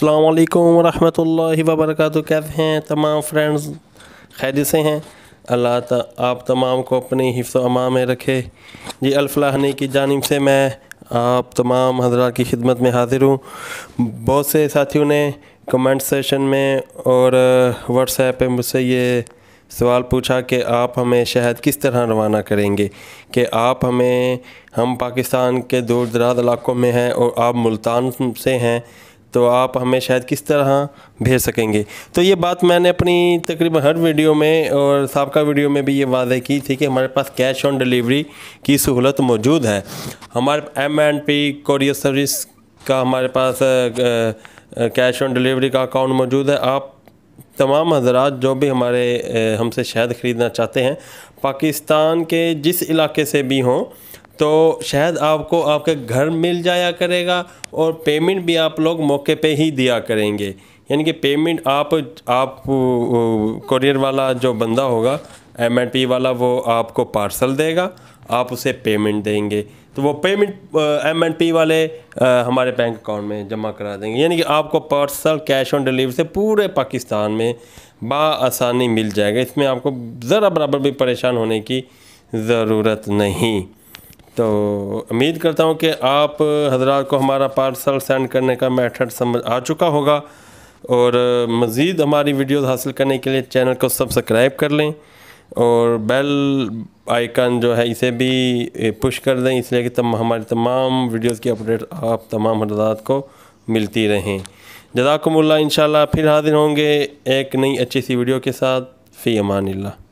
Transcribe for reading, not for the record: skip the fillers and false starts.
अस्सलाम वालेकुम रहमतुल्लाहि व बरकातुहू। कैसे हैं तमाम फ्रेंड्स? खैरियत से हैं? अल्लाह आप तमाम को अपनी हिफ्ज़ व अमान में रखे। जी अल-फलाहनी की जानिब से मैं आप तमाम हज़रात की खिदमत में हाज़िर हूँ। बहुत से साथियों ने कमेंट सेशन में और व्हाट्सएप पे मुझसे ये सवाल पूछा कि आप हमें शहद किस तरह रवाना करेंगे, कि हम पाकिस्तान के दूर दराज इलाकों में हैं और आप मुल्तान से हैं, तो आप हमें शहद किस तरह भेज सकेंगे। तो ये बात मैंने अपनी तकरीबन हर वीडियो में और साबका वीडियो में भी ये वाज़ेह की थी कि हमारे पास कैश ऑन डिलीवरी की सहूलत मौजूद है। हमारे M&P कोरियर सर्विस का हमारे पास कैश ऑन डिलीवरी का अकाउंट मौजूद है। आप तमाम हज़रात जो भी हमसे शहद ख़रीदना चाहते हैं, पाकिस्तान के जिस इलाके से भी हों, तो शहद आपको आपके घर मिल जाया करेगा और पेमेंट भी आप लोग मौके पे ही दिया करेंगे। यानी कि पेमेंट आप कोरियर वाला जो बंदा होगा M&P वाला, वो आपको पार्सल देगा, आप उसे पेमेंट देंगे, तो वो पेमेंट M&P वाले हमारे बैंक अकाउंट में जमा करा देंगे। यानी कि आपको पार्सल कैश ऑन डिलीवरी से पूरे पाकिस्तान में बआसानी मिल जाएगा। इसमें आपको ज़रा बराबर भी परेशान होने की ज़रूरत नहीं। तो उम्मीद करता हूँ कि आप हज़रात को हमारा पार्सल सेंड करने का मेथड समझ आ चुका होगा। और मज़ीद हमारी वीडियोज़ हासिल करने के लिए चैनल को सब्सक्राइब कर लें और बेल आइकन जो है इसे भी पुश कर दें, इसलिए कि हमारी तमाम वीडियोज़ की अपडेट आप तमाम हज़रात को मिलती रहें। जज़ाकुमुल्लाह। इंशाअल्लाह फिर हाज़िर होंगे एक नई अच्छी सी वीडियो के साथ। फ़ी अमानिल्लाह।